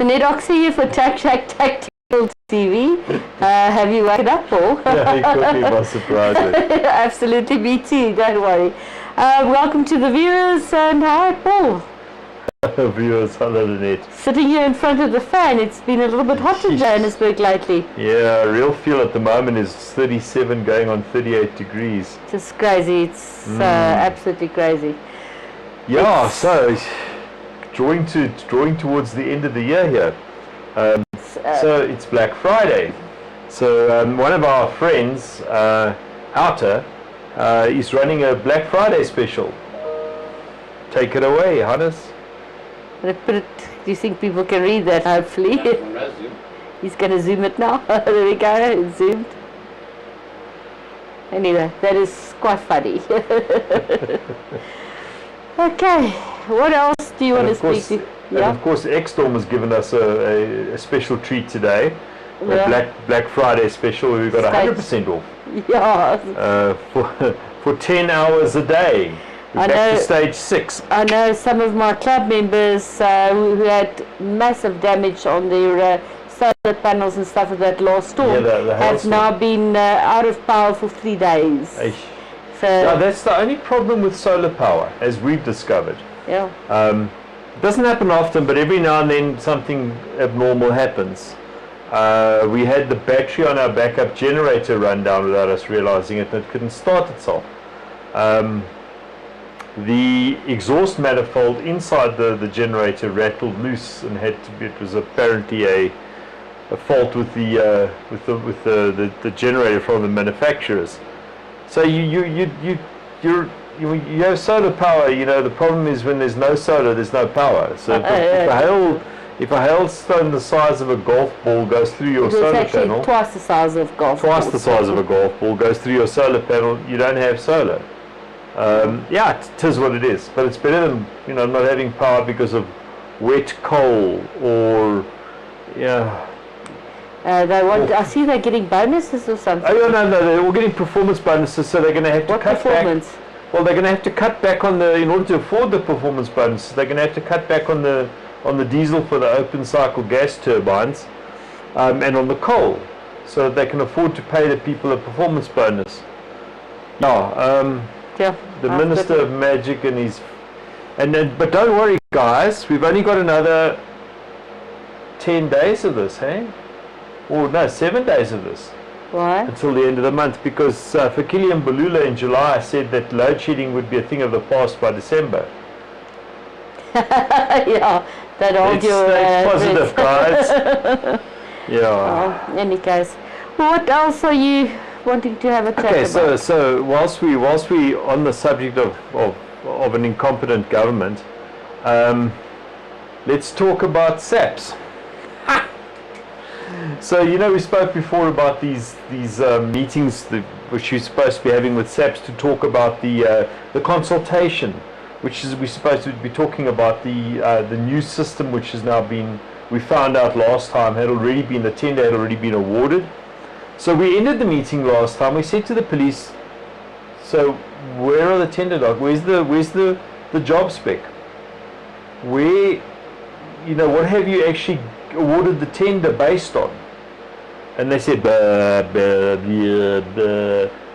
Nedoxy here for Tactical TV. Have you woken up, Paul? Yeah, you caught me by surprise. Absolutely, me too, don't worry. Welcome to the viewers, and hi, Paul. Viewers, hello, Lynette. Sitting here in front of the fan, it's been a little bit hot in Johannesburg lately. Yeah, real feel at the moment is 37 going on 38 degrees. Just crazy, it's absolutely crazy. Yeah, so drawing towards the end of the year here. So it's Black Friday. So one of our friends, Outer, is running a Black Friday special. Take it away, Hannes. Do you think people can read that, hopefully? He's going to zoom it now. There we go, it's zoomed. Anyway, that is quite funny. Okay, what else do you want to speak to? Yeah. And of course, X-Storm has given us a special treat today. Yeah. A Black Friday special where we've got 100% off. Yeah. For 10 hours a day. We're back to stage 6. I know some of my club members who had massive damage on their solar panels and stuff of that last storm have now been out of power for 3 days. So no, that's the only problem with solar power, as we've discovered. Yeah. It doesn't happen often, but every now and then something abnormal happens. We had the battery on our backup generator run down without us realizing it, and it couldn't start itself. The exhaust manifold inside the generator rattled loose and had to be, it was apparently a fault with the generator from the manufacturers. So you have solar power. You know, the problem is when there's no solar, there's no power. So if a hailstone the size of a golf ball goes through your solar panel, twice the size of golf. Twice the size of a golf ball goes through your solar panel, you don't have solar. Yeah, it is what it is, but it's better than not having power because of wet coal or they want. I see they're getting bonuses or something. Oh no, they're all getting performance bonuses, so they're going to have to cut back. Well, they're going to have to cut back on in order to afford the performance bonuses. They're going to have to cut back on the diesel for the open cycle gas turbines, and on the coal, so that they can afford to pay the people a performance bonus. Now, the Minister of Magic and his, but don't worry, guys. We've only got another 10 days of this, hey? Or no, 7 days of this. Why? Until the end of the month, because Fikile and Balula in July said that load shedding would be a thing of the past by December. Yeah, that argue. It's positive, guys. Yeah. Oh, in any case, what else are you wanting to have a chat about? Okay, so whilst we on the subject of an incompetent government, let's talk about SAPS. So we spoke before about these meetings which you're supposed to be having with SAPS to talk about the consultation, which is we're supposed to be talking about the new system which has now been, we found out last time the tender had already been awarded. So we ended the meeting last time. We said to the police, so where are the tender docs? Where's the job spec? Where, what have you actually awarded the tender based on? And they said,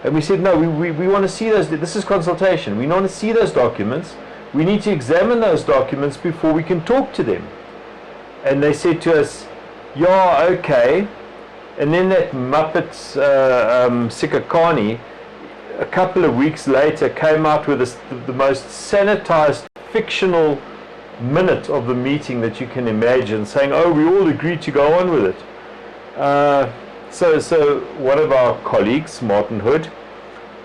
and we said, no, we want to see those. This is consultation. We want to see those documents. We need to examine those documents before we can talk to them. And they said to us, yeah, okay. And then that Muppet Sikakani, a couple of weeks later, came out with the most sanitized, fictional minute of the meeting that you can imagine, saying, oh, we all agreed to go on with it. So one of our colleagues, Martin Hood,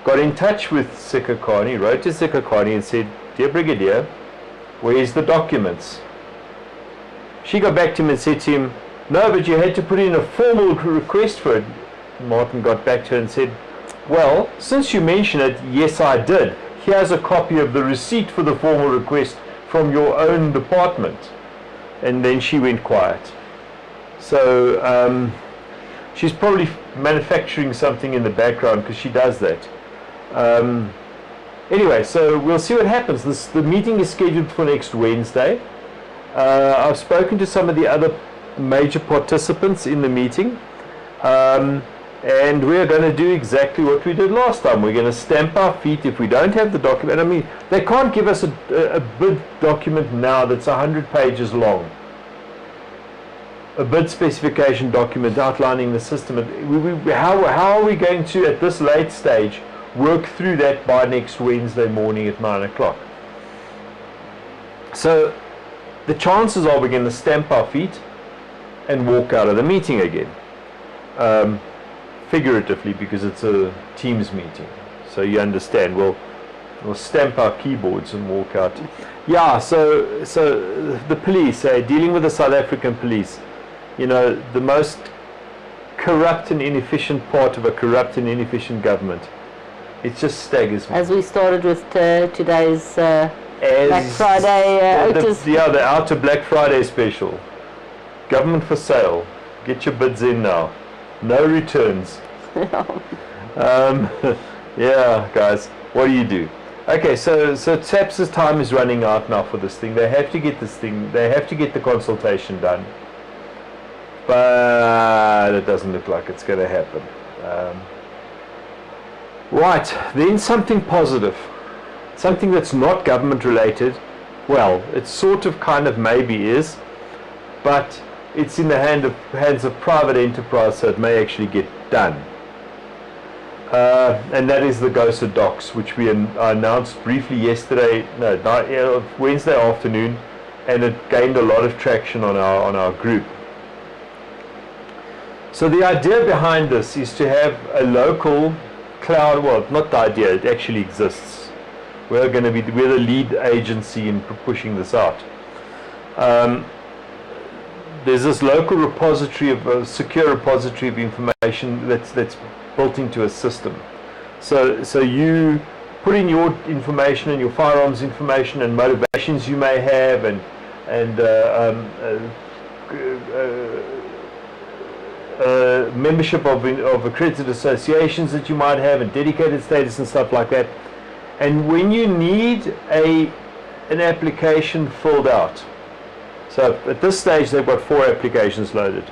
got in touch with Sikakani, wrote to Sikakani and said, dear Brigadier, where's the documents? She got back to him and said to him, no, but you had to put in a formal request for it. Martin got back to her and said, well, since you mention it, yes, I did. Here's a copy of the receipt for the formal request from your own department. And then she went quiet. So she's probably manufacturing something in the background, because she does that. Anyway, so we'll see what happens. The meeting is scheduled for next Wednesday. I've spoken to some of the other major participants in the meeting. And we're going to do exactly what we did last time. We're going to stamp our feet if we don't have the document. I mean, they can't give us a bid document now that's 100 pages long. A bid specification document outlining the system. How are we going to, at this late stage, work through that by next Wednesday morning at 9 o'clock? So the chances are we're going to stamp our feet and walk out of the meeting again. Figuratively, because it's a Teams meeting, so you understand. We'll stamp our keyboards and walk out. Yeah. So the police, dealing with the South African police, you know, the most corrupt and inefficient part of a corrupt and inefficient government. It just staggers me. As we started with today's Black Friday, the outer Black Friday special. Government for sale. Get your bids in now. No returns. Yeah, guys, what do you do? Okay, so SAPS's time is running out now for this thing. They have to get this thing. They have to get the consultation done. But it doesn't look like it's going to happen. Right, then something positive. Something that's not government related. Well, it sort of kind of maybe is, but it's in the hands of private enterprise, so it may actually get done. And that is the GOSA docs, which we announced briefly yesterday, Wednesday afternoon, and it gained a lot of traction on our group. So the idea behind this is to have a local cloud, well, not the idea, it actually exists. We're the lead agency in pushing this out. There's this local repository a secure repository of information that's built into a system. So you put in your information and your firearms information and motivations you may have and membership of accredited associations that you might have and dedicated status and stuff like that. And when you need an application filled out, so at this stage they've got 4 applications loaded.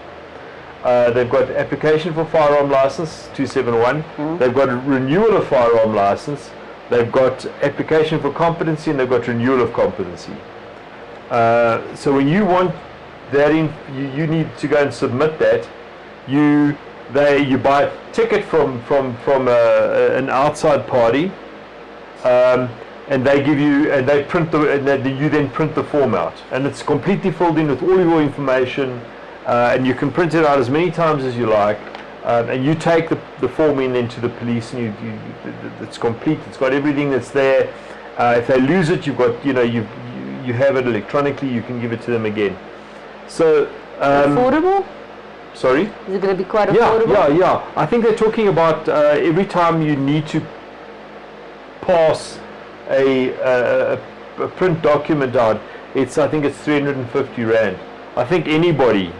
They've got application for firearm license 271. They've got a renewal of firearm license. They've got application for competency, and they've got renewal of competency. So when you want that in, you need to go and submit that. You buy a ticket from an outside party. And they give you, and they print you then print the form out, and it's completely filled in with all of your information, and you can print it out as many times as you like, and you take the form in then to the police, and it's complete. It's got everything that's there. If they lose it, you've got, you have it electronically. You can give it to them again. So affordable? Sorry? Is it going to be quite affordable? Yeah. I think they're talking about every time you need to pass a print document out, I think it's 350 Rand. I think anybody,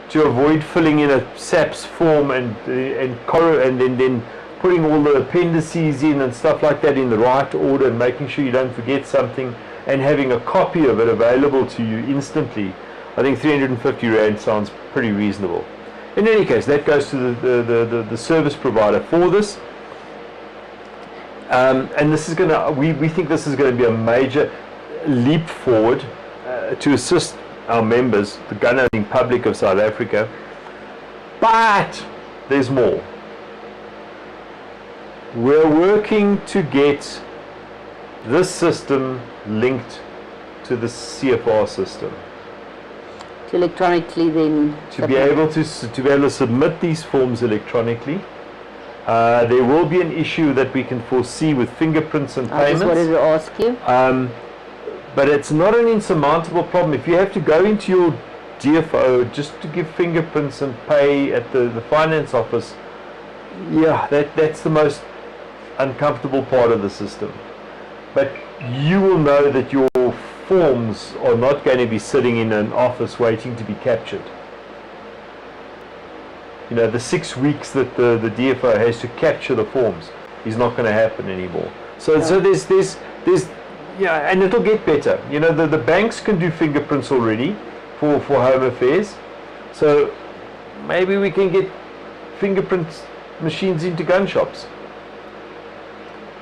to avoid filling in a SAPS form and then putting all the appendices in and stuff like that in the right order and making sure you don't forget something and having a copy of it available to you instantly, I think 350 Rand sounds pretty reasonable. In any case, that goes to the service provider for this. And this is we think this is going to be a major leap forward to assist our members, the gun owning public of South Africa. But there's more. We're working to get this system linked to the CFR system. To electronically then to be able to submit these forms electronically. There will be an issue that we can foresee with fingerprints and payments. I just wanted to ask you. But it's not an insurmountable problem. If you have to go into your DFO just to give fingerprints and pay at the finance office, yeah, that's the most uncomfortable part of the system. But you will know that your forms are not going to be sitting in an office waiting to be captured. You know, the 6 weeks that the DFO has to capture the forms is not going to happen anymore. So there's yeah, and it'll get better. You know, the banks can do fingerprints already for Home Affairs. So maybe we can get fingerprint machines into gun shops.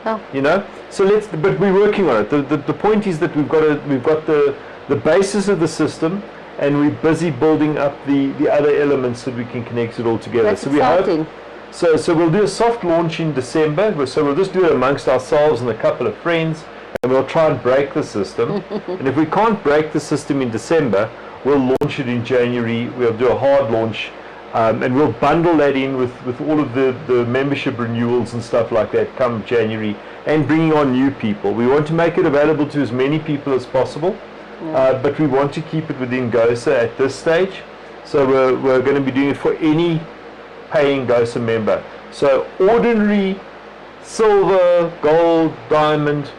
Oh. You know, so but we're working on it. The point is that we've got the basis of the system, and we're busy building up the other elements so we can connect it all together. That's so exciting. we hope. So we'll do a soft launch in December. So we'll just do it amongst ourselves and a couple of friends, and we'll try and break the system. And if we can't break the system in December, we'll launch it in January. We'll do a hard launch. And we'll bundle that in with all of the membership renewals and stuff like that come January, and bringing on new people. We want to make it available to as many people as possible, but we want to keep it within GOSA at this stage. So we're going to be doing it for any paying GOSA member. So ordinary, silver, gold, diamond,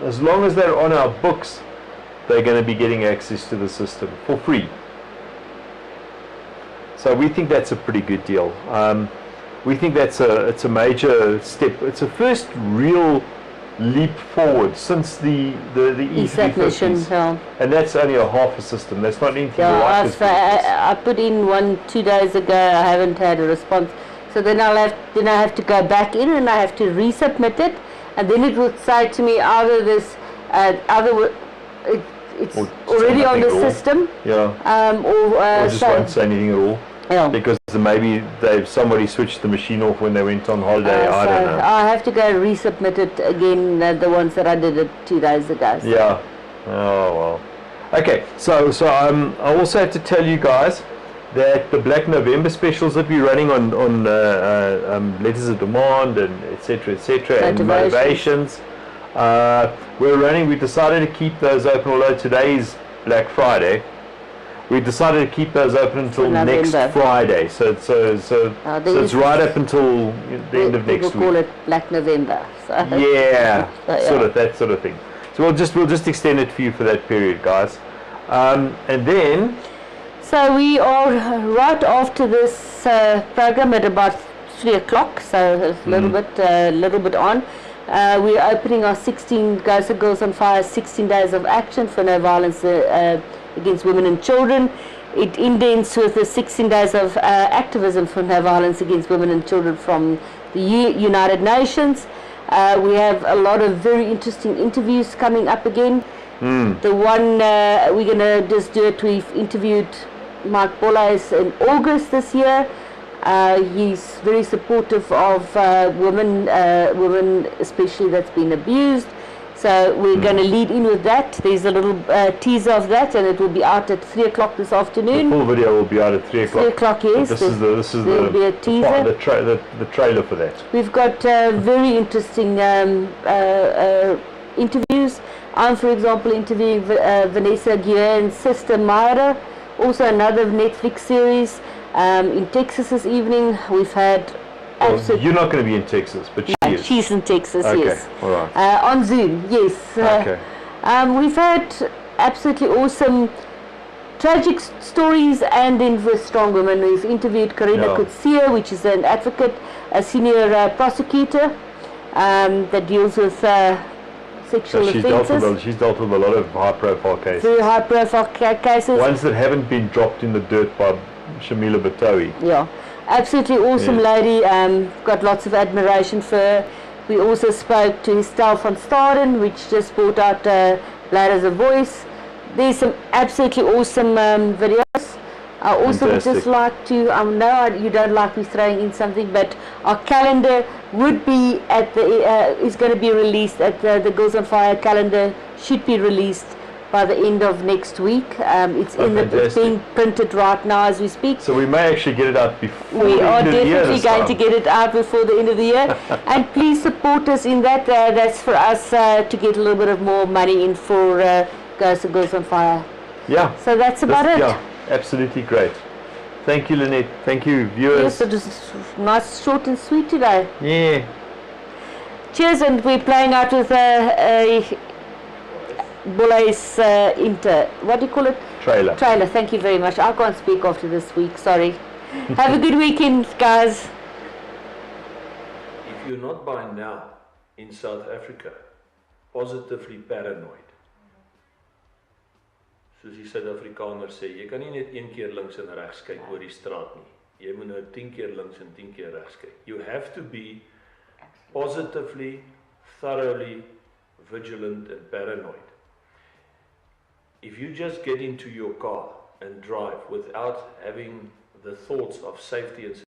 as long as they're on our books, they're going to be getting access to the system for free. So we think that's a pretty good deal. We think it's a major step. It's a first real leap forward since the E350s, and that's only a half a system. That's not anything like this. I put in one 2 days ago. I haven't had a response. So then I have to go back in and I have to resubmit it, and then it would say to me either this it's already on the system, or just won't say anything at all. Yeah. Because maybe somebody switched the machine off when they went on holiday. I don't know. I have to go resubmit it again, the ones that I did it 2 days ago. So. Yeah. Oh well. Okay. So I also have to tell you guys that the Black November specials that we're running on letters of demand and etc. and motivations. We decided to keep those open, although today is Black Friday. We decided to keep those open until next Friday, so it's right up until the end of next week. We'll call it Black November. So. Yeah, that sort of thing. So we'll just extend it for you for that period, guys. And then. So we are right after this program at about 3 o'clock. So a little bit on. We're opening our 16 GOSA Girls on Fire 16 days of action for no violence against women and children. It indents with the 16 days of activism for no violence against women and children from the United Nations. We have a lot of very interesting interviews coming up again. The one we're going to just do it, we've interviewed Mark Bollhuis in August this year. He's very supportive of women especially that's been abused. So we're going to lead in with that. There's a little teaser of that, and it will be out at 3 o'clock this afternoon. The full video will be out at 3 o'clock. 3 o'clock, yes. This is the teaser. The trailer for that. We've got very interesting interviews. I'm, for example, interviewing Vanessa Guillen's sister Myra, also another Netflix series. In Texas this evening, we've had. You're not going to be in Texas, but she is. She's in Texas, okay, yes. All right. On Zoom, yes. Okay. We've had absolutely awesome tragic stories and then with strong women. We've interviewed Karina Kutsia, which is an advocate, a senior prosecutor that deals with sexual offences. She's dealt with a lot of high-profile cases. Very high-profile cases. Ones that haven't been dropped in the dirt by Shamila Batowi. Yeah. Absolutely awesome lady, got lots of admiration for her. We also spoke to Estelle from Starden, which just brought out Blood as a Voice. There's some absolutely awesome videos. I also would just like to, I know you don't like me throwing in something, but our calendar would be at is going to be released at the Girls on Fire calendar, should be released by the end of next week. It's being printed right now as we speak. So we may actually get it out before we the are end of the year. definitely going to get it out before the end of the year. And please support us in that. That's for us to get a little bit of more money in for GOSA Girls on Fire. Yeah. So that's about it. Yeah, absolutely great. Thank you, Lynette. Thank you, viewers. Yes, it was nice, short and sweet today. Yeah. Cheers, and we're playing out with a Bollhuis what do you call it? Trailer. Thank you very much. I can't speak after this week, sorry. Have a good weekend, guys. If you're not by now in South Africa positively paranoid, soos die Suid-Afrikaners sê, jy kan nie net een keer links en regs kyk oor die straat nie. Jy moet nou 10 keer links en 10 keer regs kyk. You have to be positively, thoroughly vigilant and paranoid. If you just get into your car and drive without having the thoughts of safety and